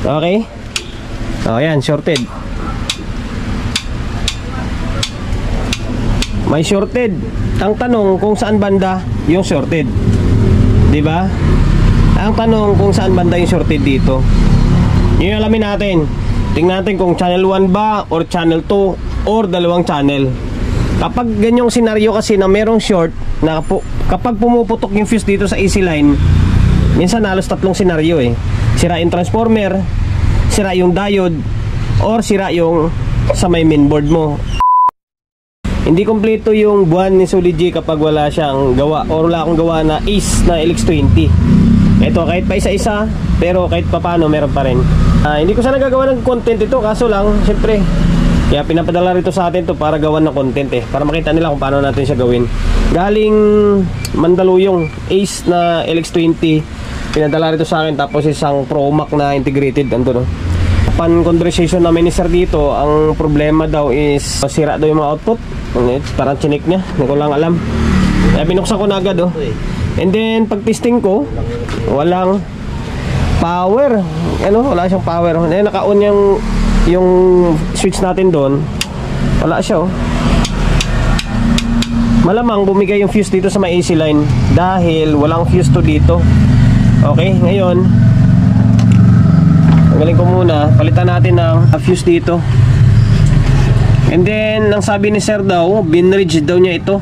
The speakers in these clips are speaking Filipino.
Okay. Ayan, shorted. May shorted. Ang tanong kung saan banda yung shorted, di ba? Ang tanong kung saan banda yung shorted dito. Yun alamin natin. Tingnan natin kung channel 1 ba or channel 2 or dalawang channel. Kapag ganyong senaryo kasi na merong short, na kapag pumuputok yung fuse dito sa AC line, minsan halos tatlong senaryo eh. Sira yung transformer, sira yung diode, or sira yung sa may mainboard mo. Hindi kompleto yung buwan ni Solid J kapag wala siyang gawa or wala akong gawa na ACE na LX20. Ito kahit pa isa-isa, pero kahit pa paano meron pa rin. Hindi ko sana nagagawa ng content ito, kaso lang syempre kaya pinapadala rito sa atin to para gawan ng content eh, para makita nila kung paano natin siya gawin. Galing Mandaluyong ACE na LX20 pinadala rito sa akin, tapos isang Pro Mac na integrated ando no. Upon conversation namin ni sir dito, ang problema daw is sira daw yung mga output. Parang chinik niya, hindi ko lang alam. Kaya binuksan ko na agad oh. And then pag testing ko, walang power. Ano, wala siyang power. Eh, naka-on yung switch natin doon. Wala siya oh. Malamang bumigay yung fuse dito sa may AC line dahil walang fuse to dito. Okay, ngayon tanggalin ko muna, palitan natin ng fuse dito. And then ang sabi ni sir daw, binridge daw niya ito.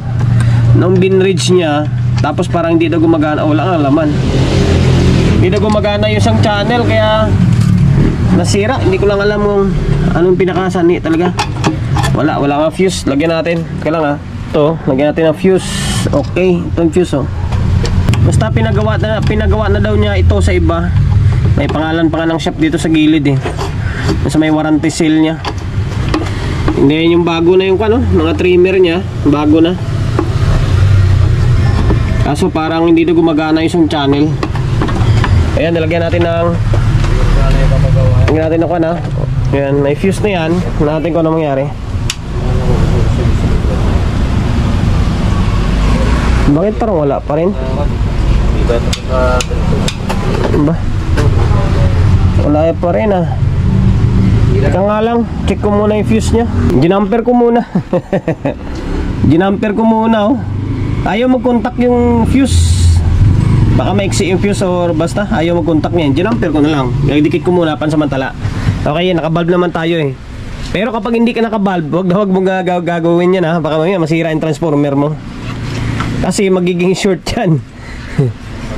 Nung binridge niya, tapos parang hindi daw gumagana. Wala kang laman, hindi daw gumagana yung isang channel, kaya nasira. Hindi ko lang alam kung anong pinakasani talaga. Wala nga fuse. Lagyan natin, kailangan ito, lagyan natin ng fuse. Okay, itong fuse oh. Basta pinagawa na daw niya ito sa iba. May pangalan pa nga ng shop dito sa gilid eh, sa may warranty seal niya. Hindi yung bago na yung ano, mga trimmer niya, bago na. Kaso parang hindi na gumagana yung isang channel. Ayan, nilagyan natin ng lagyan natin ng ano. Ayan, may fuse na yan. Natin kung ano mangyari. Bakit parang wala pa rin? Ba? Wala pa rin ah. Teka nga lang, check ko muna yung fuse nya. Ginamper ko muna. Ginamper ko muna oh. Ayaw mag-contact yung fuse. Baka maiksi yung fuse or basta ayaw mag-contact niyan. Ginamper ko na lang. Nagdikit ko muna pansamantala. Okay, nakabalb naman tayo eh. Pero kapag hindi ka nakabalb, wag mong gagawin yan ha. Baka mamaya masira yung transformer mo. Kasi magiging short yan.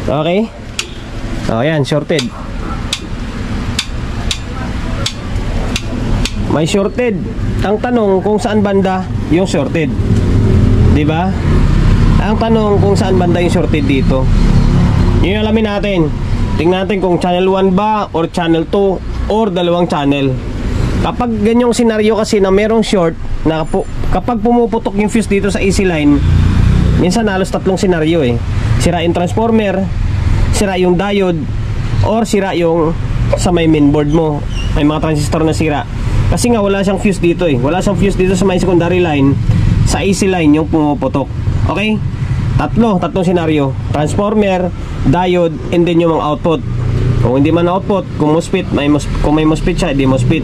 Okay. O yan, shorted. May shorted. Ang tanong kung saan banda yung shorted, di ba? Ang tanong kung saan banda yung shorted dito. Yun alamin natin. Tingnan natin kung channel 1 ba or channel 2 or dalawang channel. Kapag ganyong senaryo kasi na merong short, na kapag pumuputok yung fuse dito sa AC line, minsan halos tatlong senaryo eh. Sira yung transformer, sira yung diode, or sira yung sa may mainboard mo. May mga transistor na sira. Kasi nga wala siyang fuse dito eh. Wala siyang fuse dito sa may secondary line. Sa AC line yung pumuputok. Okay? Tatlong senaryo. Transformer, diode, and then yung mga output. Kung hindi man output, kung MOSFET, kung may MOSFET siya, hindi MOSFET.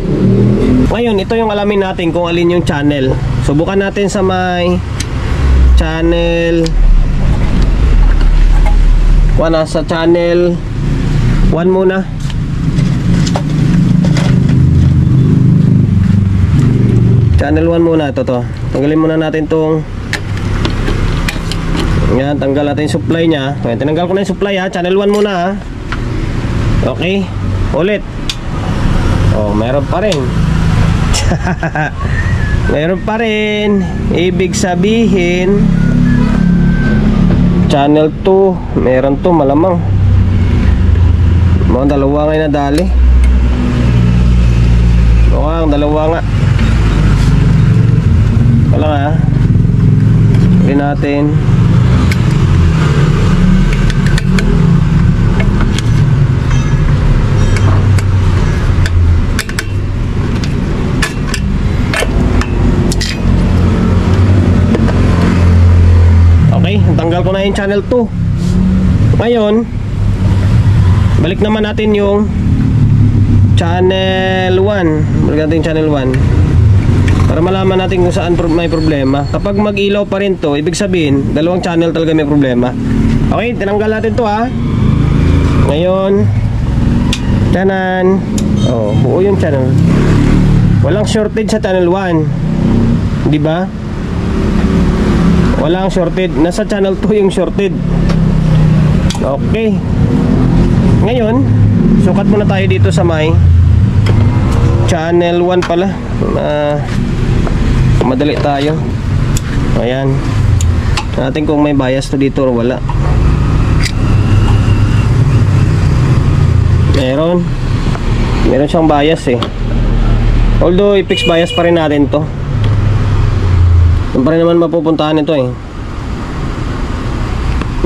Ngayon, ito yung alamin natin kung alin yung channel. Subukan natin sa may channel 1, sa channel 1 muna. Channel 1 muna, ito to. Tanggalin muna natin tong. Yan, tanggal natin yung supply nya. Ayan, tinanggal ko na yung supply ha. Channel 1 muna ha. Okay, ulit. Oh, meron pa rin. Meron pa rin. Ibig sabihin channel 2, meron to malamang. Mga dalawa nga na dali. Mukhang dalawa nga. Wala nga. Rin natin. Okay, tanggal ko na yung channel 2. Ngayon, balik naman natin yung channel 1. Balik natin channel 1 para malaman natin kung saan may problema. Kapag mag-ilaw pa rin to, ibig sabihin dalawang channel talaga may problema. Okay, tinanggal natin to ha. Ngayon, tanan. Oh, buo yung channel. Walang shorted sa channel 1. Di ba? Walang shorted. Nasa channel 2 yung shorted. Okay. Ngayon, sukat muna tayo dito sa may channel 1 pala. Madali tayo. Ayan. Natin kung may bias to dito o wala. Meron siyang bias eh. Although i-fix bias pa rin natin to. Saan pa rin naman mapupuntahan ito eh.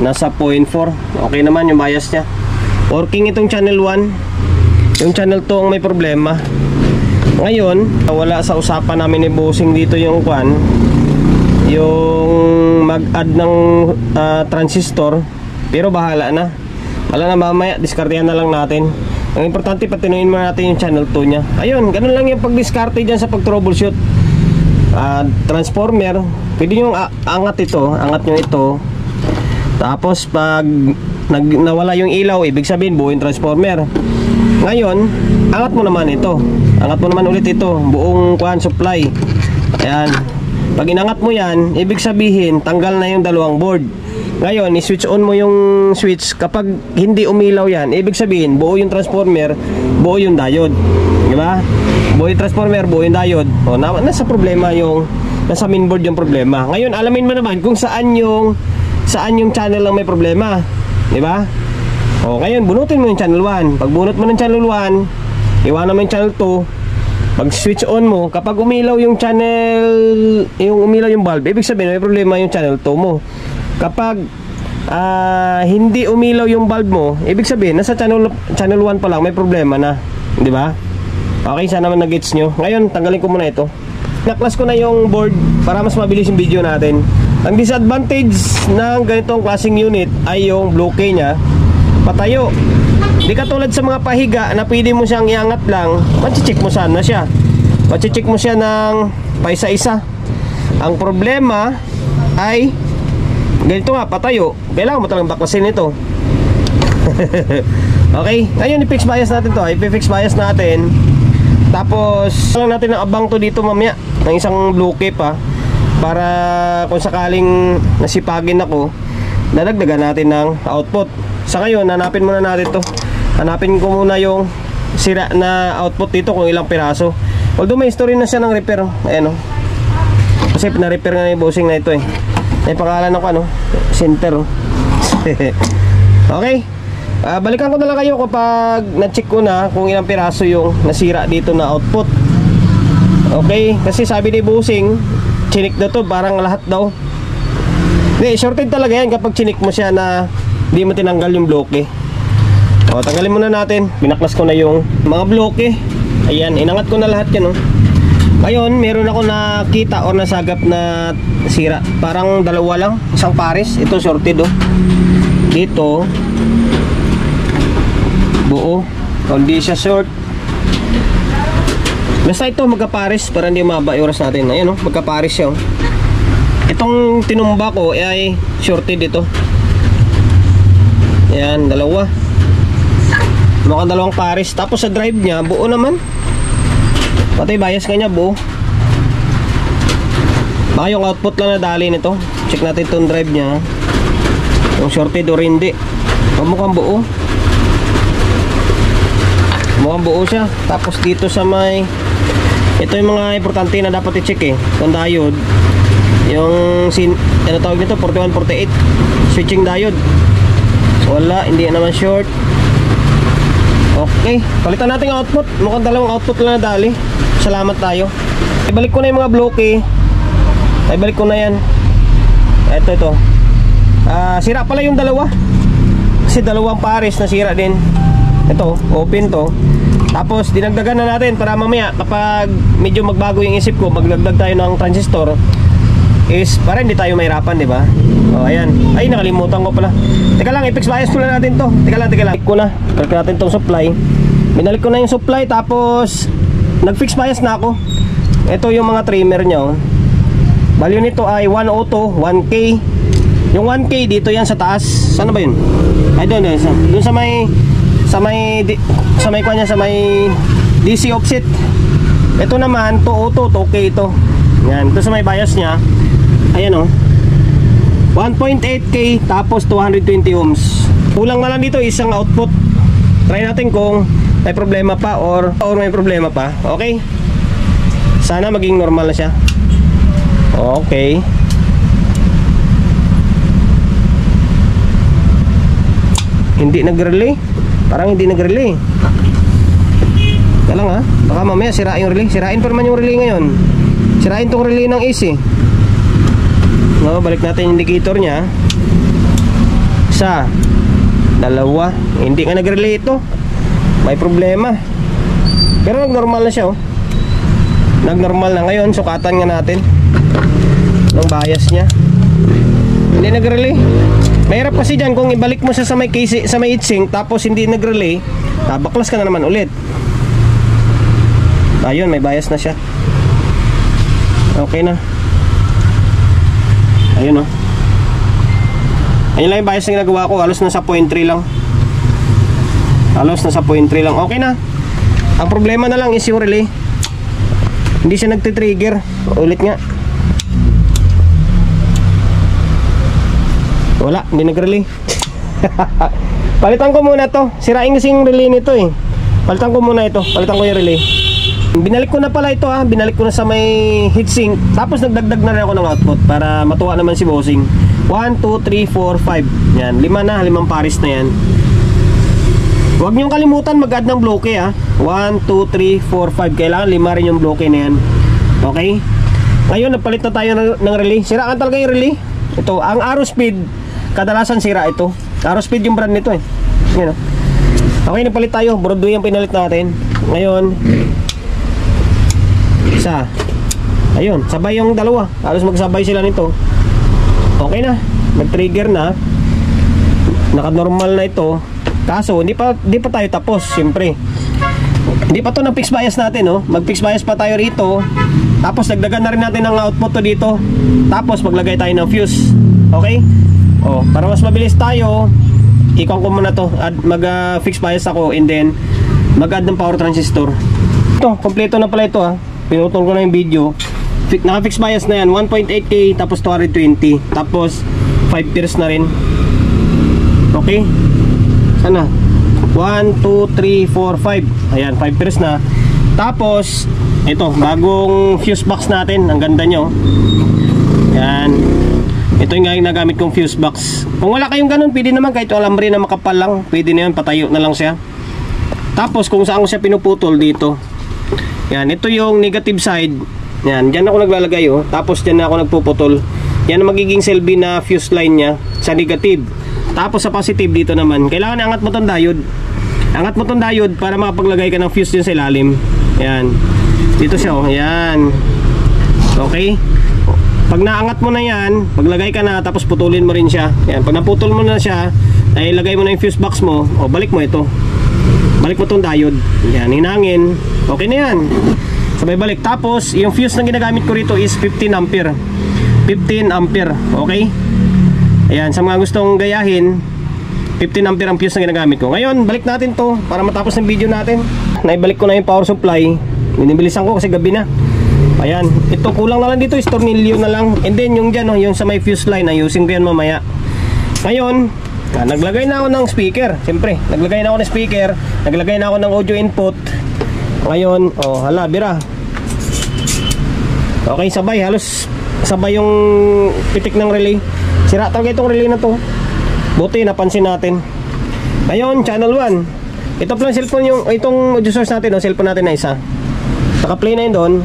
Nasa 0.4. Okay naman yung bias niya. Working itong channel 1. Yung channel 2 ang may problema. Ngayon, wala sa usapan namin ni Bossing dito yung yung mag-add ng transistor. Pero bahala na. Wala na, mamaya diskartehan na lang natin. Ang importante, patinuin mo natin yung channel 2 nya. Ayun, ganun lang yung pag-discarte dyan sa pag-troubleshoot. Transformer, pwede nyo angat nyo ito. Tapos pag nawala yung ilaw, ibig sabihin buo yung transformer. Ngayon, angat mo naman ito. Angat mo naman ulit ito, buong supply. Ayan. Pag inangat mo yan, ibig sabihin tanggal na yung dalawang board. Ngayon, i-switch on mo yung switch. Kapag hindi umilaw yan, ibig sabihin buo yung transformer, buo yung diode. Diba? Buo yung transformer, buo yung diode. O, nasa problema yung nasa mainboard yung problema. Ngayon, alamin mo naman kung saan yung channel lang may problema. Diba? O, ngayon, bunutin mo yung channel 1. Pag bunot mo ng channel 1, iwanan mo yung channel 2. Pag switch on mo, kapag umilaw yung umilaw yung bulb, ibig sabihin may problema yung channel 2 mo. Kapag hindi umilaw yung bulb mo, ibig sabihin nasa channel 1 pa lang may problema na, di ba? Okay, sana naman na-gets nyo. Ngayon, tanggalin ko muna ito. Naklas ko na yung board para mas mabilis yung video natin. Ang disadvantage ng ganitong klaseng unit ay yung bloke nya patayo. Di katulad sa mga pahiga na pwede mo siyang iangat lang, machichik mo sana siya. Machichik mo siya ng paisa-isa. Ang problema ay ganito nga, patayo. Kailangan mo talagang baklasin ito. Okay, ngayon i-fix bias natin to. I-fix bias natin. Tapos lang natin ang abang to dito mamaya ng isang bloke pa, para kung sakaling nasipagin ako, dadagdagan natin ng output. Sa ngayon, hanapin muna natin to. Hanapin ko muna yung sira na output dito kung ilang piraso. Although may history na siya ng repair. Ayan o. Kasi pina-repair nga na yung Bossing na ito eh. May pangalan ako center. Okay. Balikan ko na lang kayo kapag na-check ko na kung ilang piraso yung nasira dito na output. Okay. Kasi sabi ni Bossing, chinik na to, parang lahat daw. Hindi, shorted talaga yan kapag chinik mo siya na di mo tinanggal yung bloke. O, tanggalin muna natin. Binaklas ko na yung mga bloke. Ayan, inangat ko na lahat yan Ngayon, meron ako nakita or nasagap na sira. Parang dalawa lang, isang pares. Ito shorted Dito buo. Hindi siya short. Basta ito magkapares para hindi maba yung oras natin. Ayan magkapares siya Itong tinumba ko ay shorted ito. Ayan, dalawa. Mukhang dalawang pares. Tapos sa drive niya, buo naman. Pati bias kanya buo. Baka yung output lang nadali nito. Check natin itong drive niya. Yung shorted o hindi. Mukhang buo. Mukhang buo siya. Tapos dito sa may, ito yung mga importante na dapat i-check itong diode. Yung ano tawag nito, 4148 switching diode. Wala, hindi naman short. Okay, palitan natin ang output. Mukhang dalawang output lang nadali. Salamat tayo. Ibalik ko na yung mga bloke. Ibalik ko na yan. Ito sira pala yung dalawa. Kasi dalawang pares na sira din. Ito, open to. Tapos dinagdagan na natin para mamaya kapag medyo magbago yung isip ko, magdagdag tayo ng transistor, is para hindi tayo mahirapan, di ba? O, ayan. Ay, nakalimutan ko pala. Teka lang, i-fix bias ko na natin to. Teka lang. Click ko na. Click natin tong supply. Binalik ko na yung supply, tapos nag-fix bias na ako. Ito yung mga trimmer nya, oh. Value nito ay 102, 1K. Yung 1K dito yan sa taas. Saan ba yun? Ay doon, doon sa may kanya, sa may DC offset. Ito naman 202, 2K ito. Yan, ito sa may bias nya. Ayan, oh, 1.8K, tapos 220 ohms. Kulang na lang dito isang output. Try natin kung may problema pa or may problema pa. Okay, sana maging normal na siya. Okay, hindi nag-relay. Parang hindi nag-relay. Kaya lang, ha, baka mamaya sirain yung relay. Sirain pa naman yung relay ngayon. Sirain tong relay ng AC. No, balik natin yung indicator nya. Isa, dalawa. Hindi nga nag-relay ito. May problema. Pero nag-normal na siya, oh. Nag-normal na ngayon. Sukatan nga natin ng bias nya. Hindi nag-relay. Mahirap kasi dyan kung ibalik mo siya sa may case, sa may heatsink, tapos hindi nag-relay, baklas ka na naman ulit. Ayun, may bias na siya. Okay na. Ayun, oh. Ayun lang yung bias na ginagawa ko. Halos nasa 0.3 lang. Halos nasa 0.3 lang. Okay na. Ang problema na lang is yung relay. Hindi siya nagtitrigger. Ulit nga. Wala, hindi nag-relay. Palitan ko muna to. Sirain kasi yung relay nito, eh. Palitan ko muna ito. Palitan ko yung relay. Binalik ko na pala ito, ha. Binalik ko na sa may heatsink. Tapos nagdagdag na rin ako ng output para matuwa naman si bossing. 1, 2, 3, 4, 5. Yan, 5 na, 5 pares na yan. Huwag niyong kalimutan mag-add ng bloke, ha. 1, 2, 3, 4, 5. Kailangan 5 rin yung bloke na yan. Okay? Ngayon, nagpalit na tayo ng relay. Siraan talaga yung relay. Ito, ang arrow speed, kadalasan sira ito. Arrow speed yung brand nito, eh. Yan, oh. Okay, napalit tayo. Broadway ang pinalit natin. Ngayon, isa. Ayun, sabay yung dalawa. Halos magsabay sila nito. Okay na, nag-trigger na. Naka-normal na ito. Kaso, hindi pa tayo tapos, siyempre. Hindi pa to na-fix bias natin, oh. Mag-fix bias pa tayo rito. Tapos, dagdagan na rin natin ang output to dito. Tapos, maglagay tayo ng fuse. Okay? Oh, para mas mabilis tayo, ikaw ko muna to. Mag-fix bias ako, and then, mag-add ng power transistor. Ito, kompleto na pala ito, ha. Pinutol ko na yung video. Naka-fix bias na yan, 1.8K, tapos 220, tapos 5 pairs na rin. Okay? Sana 1, 2, 3, 4, 5. Ayan, 5 pairs na. Tapos ito, bagong fuse box natin. Ang ganda nyo. Ayan. Ito yung nagamit kong fuse box. Kung wala kayong ganun, pwede naman kahit alambre na makapal lang, pwede na yun, patayo na lang siya. Tapos kung saan ko siya pinuputol dito. Yan, ito yung negative side. Yan, dyan ako naglalagay, oh. Tapos dyan na ako nagpuputol. Yan ang magiging selby na fuse line nya sa negative. Tapos sa positive dito naman, kailangan angat mo tong diode. Angat mo tong diode para makapaglagay ka ng fuse dyan sa ilalim. Yan. Dito siya, oh. Yan. Okay. Pag naangat mo na yan, paglagay ka na, tapos putulin mo rin siya. Yan. Pag naputol mo na siya, ay lagay mo na yung fuse box mo, o balik mo ito. Balik mo tong diode. Yan, hinangin. Okay na yan. Sabay balik. Tapos, yung fuse na ginagamit ko rito is 15 ampere. 15 ampere. Okay? Ayan, sa mga gustong gayahin, 15 ampere ang fuse na ginagamit ko. Ngayon, balik natin to para matapos ng video natin. Naibalik ko na yung power supply. Binibilisan ko kasi gabi na. Ayan, ito kulang na lang dito is tornilyo na lang. And then yung dyan, oh, yung sa may fuse line, ayusin ko yan mamaya. Ngayon, naglagay na ako ng speaker. Siyempre, naglagay na ako ng speaker. Naglagay na ako ng audio input. Ngayon, oh, hala, bira. Okay, sabay, halos sabay yung pitik ng relay. Sira talaga itong relay na to. Buti, napansin natin. Ngayon, channel 1. Ito pala cellphone yung, itong audio source natin, oh, cellphone natin na isa. Naka-play na yun doon.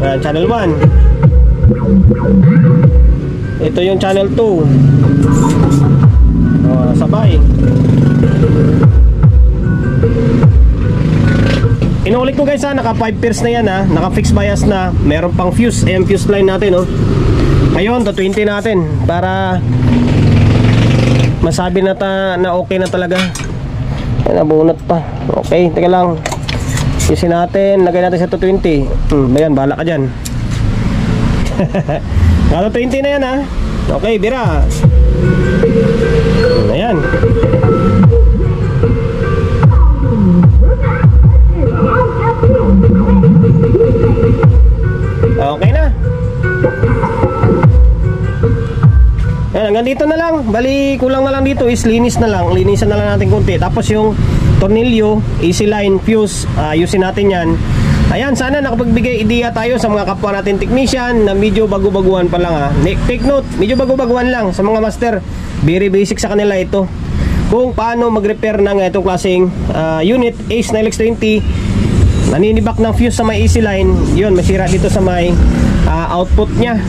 Ayan, channel 1. Ito yung channel 2. Oh, sabay. Inuulit ko guys, ha, naka 5 pairs na yan, ha. Naka fixed bias na. Meron pang fuse. Ayan, fuse line natin, oh. Ngayon, to 20 natin para masabi na na okay na talaga. Ay, nabunot pa. Okay, teka lang. Isin natin, lagay natin sa 220. Bayan, bahala ka dyan. Naka 20 na yan ha. Okay, bira. Ayan. Okay na. Ayan, hanggang dito na lang. Bali, kulang na lang dito is linis na lang. Linisan na lang natin konti. Tapos yung tornilyo, easy line, fuse, ayusin natin yan. Ayan, sana nakapagbigay ideya tayo sa mga kapwa natin technician na medyo bago-baguhan pa lang ha. Take note, medyo bago-baguhan lang sa mga master. Very basic sa kanila ito. Kung paano mag-repair ng itong klaseng unit, Ace na LX20. Naninibak ng fuse sa may easy line. Yun, masira dito sa may output nya.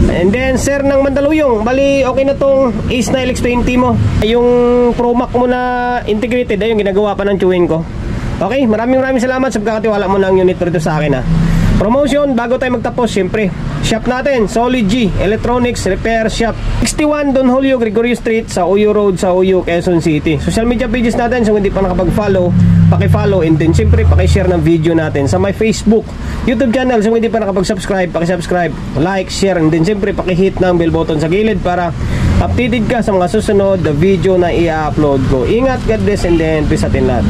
And then, sir ng Mandaluyong, bali okay na tong Ace na LX20 mo. Yung ProMac mo na integrated, ayun, ginagawa pa ng chewing ko. Okay, maraming salamat sa pagkakatiwala mo ng unit dito sa akin ha. Promotion, bago tayo magtapos, syempre, shop natin, Solid G Electronics Repair Shop, 61 Don Julio Gregorio Street sa Uyo Road sa Uyo, Quezon City. Social media pages natin, so hindi pa nakapag-follow, paki-follow, and then syempre paki-share ng video natin sa my Facebook, YouTube channel. So hindi pa nakapag-subscribe, paki-subscribe, like, share, and then syempre paki-hit ng bell button sa gilid para updated ka sa mga susunod na video na i-upload ko. Ingat, God bless, and then peace atin lahat.